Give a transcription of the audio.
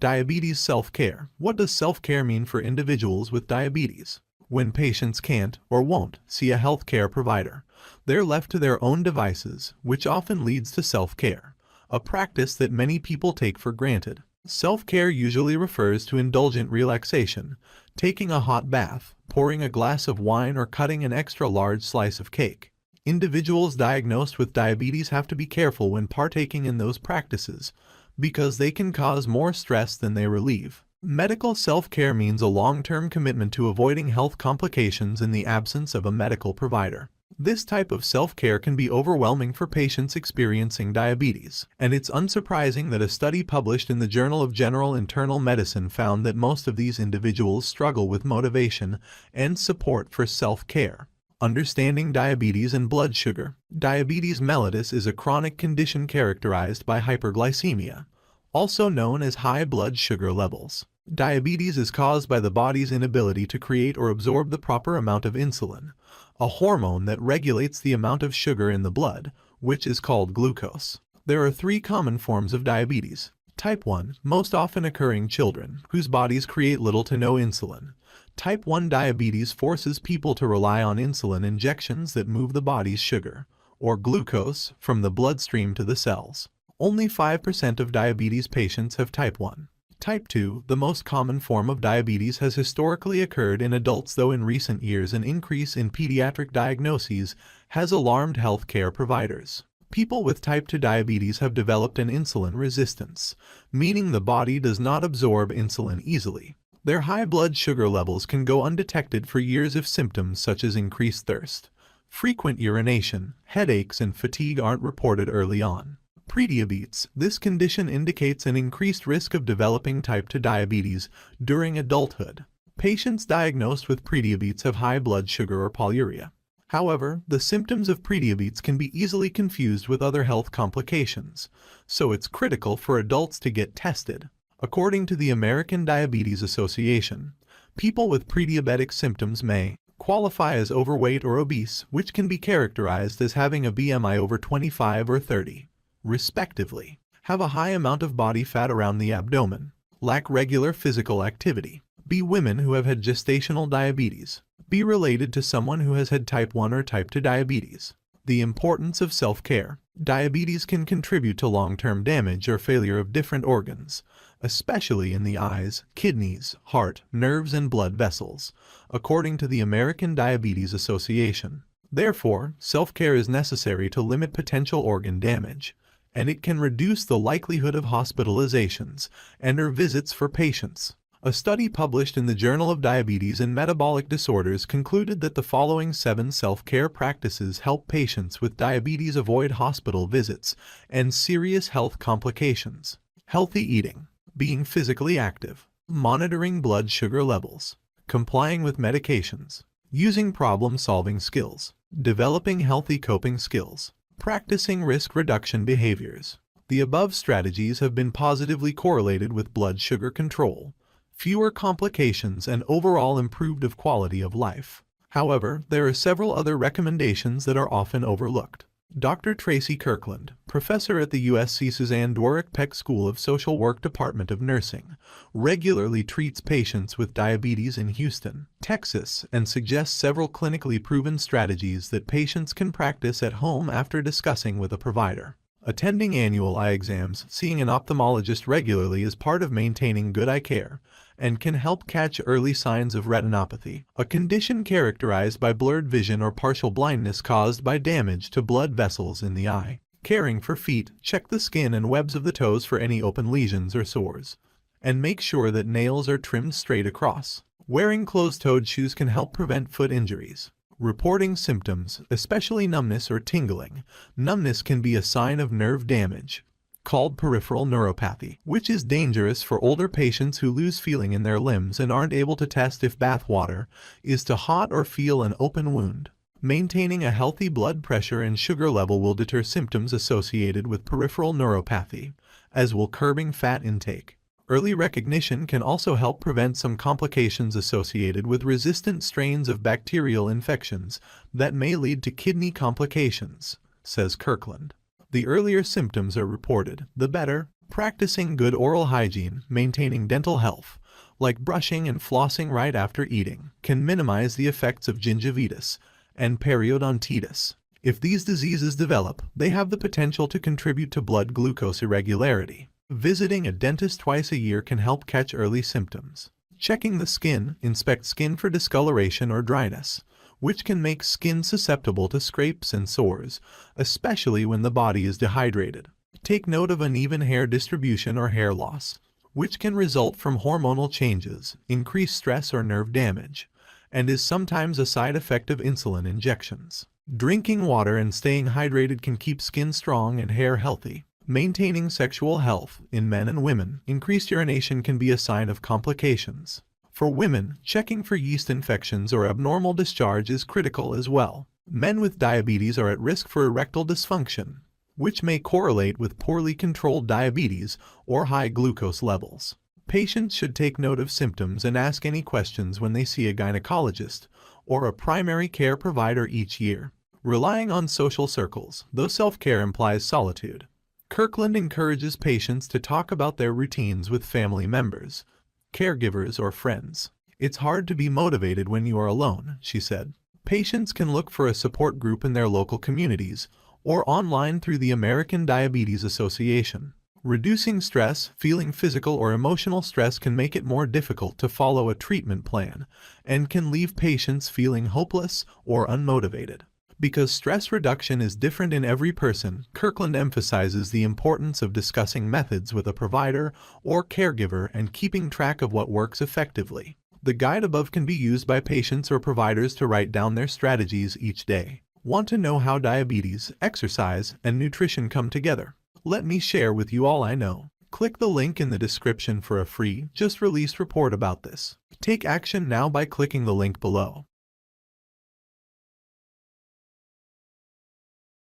Diabetes self-care. What does self-care mean for individuals with diabetes? When patients can't or won't see a healthcare provider, they're left to their own devices, which often leads to self-care, a practice that many people take for granted. Self-care usually refers to indulgent relaxation, taking a hot bath, pouring a glass of wine, or cutting an extra large slice of cake. Individuals diagnosed with diabetes have to be careful when partaking in those practices, because they can cause more stress than they relieve. Medical self-care means a long-term commitment to avoiding health complications in the absence of a medical provider. This type of self-care can be overwhelming for patients experiencing diabetes, and it's unsurprising that a study published in the Journal of General Internal Medicine found that most of these individuals struggle with motivation and support for self-care. Understanding diabetes and blood sugar. Diabetes mellitus is a chronic condition characterized by hyperglycemia, also known as high blood sugar levels. Diabetes is caused by the body's inability to create or absorb the proper amount of insulin, a hormone that regulates the amount of sugar in the blood, which is called glucose. There are three common forms of diabetes. Type 1, most often occurring children, whose bodies create little to no insulin. Type 1 diabetes forces people to rely on insulin injections that move the body's sugar, or glucose, from the bloodstream to the cells. Only 5% of diabetes patients have type 1. Type 2, the most common form of diabetes, has historically occurred in adults, though in recent years an increase in pediatric diagnoses has alarmed healthcare providers. People with type 2 diabetes have developed an insulin resistance, meaning the body does not absorb insulin easily. Their high blood sugar levels can go undetected for years if symptoms such as increased thirst, frequent urination, headaches, and fatigue aren't reported early on. Prediabetes. This condition indicates an increased risk of developing type 2 diabetes during adulthood. Patients diagnosed with prediabetes have high blood sugar or polyuria. However, the symptoms of prediabetes can be easily confused with other health complications, so it's critical for adults to get tested. According to the American Diabetes Association, people with prediabetic symptoms may qualify as overweight or obese, which can be characterized as having a BMI over 25 or 30, respectively, have a high amount of body fat around the abdomen, lack regular physical activity, be women who have had gestational diabetes, be related to someone who has had type 1 or type 2 diabetes. The importance of self-care. Diabetes can contribute to long-term damage or failure of different organs, especially in the eyes, kidneys, heart, nerves, and blood vessels, according to the American Diabetes Association. Therefore, self-care is necessary to limit potential organ damage, and it can reduce the likelihood of hospitalizations and/or visits for patients. A study published in the Journal of Diabetes and Metabolic Disorders concluded that the following 7 self-care practices help patients with diabetes avoid hospital visits and serious health complications. Healthy eating, being physically active, monitoring blood sugar levels, complying with medications, using problem-solving skills, developing healthy coping skills, practicing risk reduction behaviors. The above strategies have been positively correlated with blood sugar control, fewer complications, and overall improved of quality of life. However, there are several other recommendations that are often overlooked. Dr. Tracy Kirkland, professor at the USC Suzanne Dworak Peck School of Social Work Department of Nursing, regularly treats patients with diabetes in Houston, Texas, and suggests several clinically proven strategies that patients can practice at home after discussing with a provider. Attending annual eye exams, seeing an ophthalmologist regularly is part of maintaining good eye care and can help catch early signs of retinopathy, a condition characterized by blurred vision or partial blindness caused by damage to blood vessels in the eye. Caring for feet, check the skin and webs of the toes for any open lesions or sores, and make sure that nails are trimmed straight across. Wearing closed-toed shoes can help prevent foot injuries. Reporting symptoms, especially numbness or tingling. Numbness can be a sign of nerve damage, called peripheral neuropathy, which is dangerous for older patients who lose feeling in their limbs and aren't able to test if bath water is too hot or feel an open wound. Maintaining a healthy blood pressure and sugar level will deter symptoms associated with peripheral neuropathy, as will curbing fat intake. Early recognition can also help prevent some complications associated with resistant strains of bacterial infections that may lead to kidney complications, says Kirkland. The earlier symptoms are reported, the better. Practicing good oral hygiene, maintaining dental health, like brushing and flossing right after eating, can minimize the effects of gingivitis and periodontitis. If these diseases develop, they have the potential to contribute to blood glucose irregularity. Visiting a dentist twice a year can help catch early symptoms. Checking the skin, inspect skin for discoloration or dryness, which can make skin susceptible to scrapes and sores, especially when the body is dehydrated. Take note of uneven hair distribution or hair loss, which can result from hormonal changes, increased stress or nerve damage, and is sometimes a side effect of insulin injections. Drinking water and staying hydrated can keep skin strong and hair healthy. Maintaining sexual health in men and women. Increased urination can be a sign of complications. For women, checking for yeast infections or abnormal discharge is critical as well. Men with diabetes are at risk for erectile dysfunction, which may correlate with poorly controlled diabetes or high glucose levels. Patients should take note of symptoms and ask any questions when they see a gynecologist or a primary care provider each year. Relying on social circles, though self-care implies solitude. Kirkland encourages patients to talk about their routines with family members, caregivers, or friends. It's hard to be motivated when you are alone, she said. Patients can look for a support group in their local communities or online through the American Diabetes Association. Reducing stress, feeling physical or emotional stress can make it more difficult to follow a treatment plan and can leave patients feeling hopeless or unmotivated. Because stress reduction is different in every person, Kirkland emphasizes the importance of discussing methods with a provider or caregiver and keeping track of what works effectively. The guide above can be used by patients or providers to write down their strategies each day. Want to know how diabetes, exercise, and nutrition come together? Let me share with you all I know. Click the link in the description for a free, just released report about this. Take action now by clicking the link below.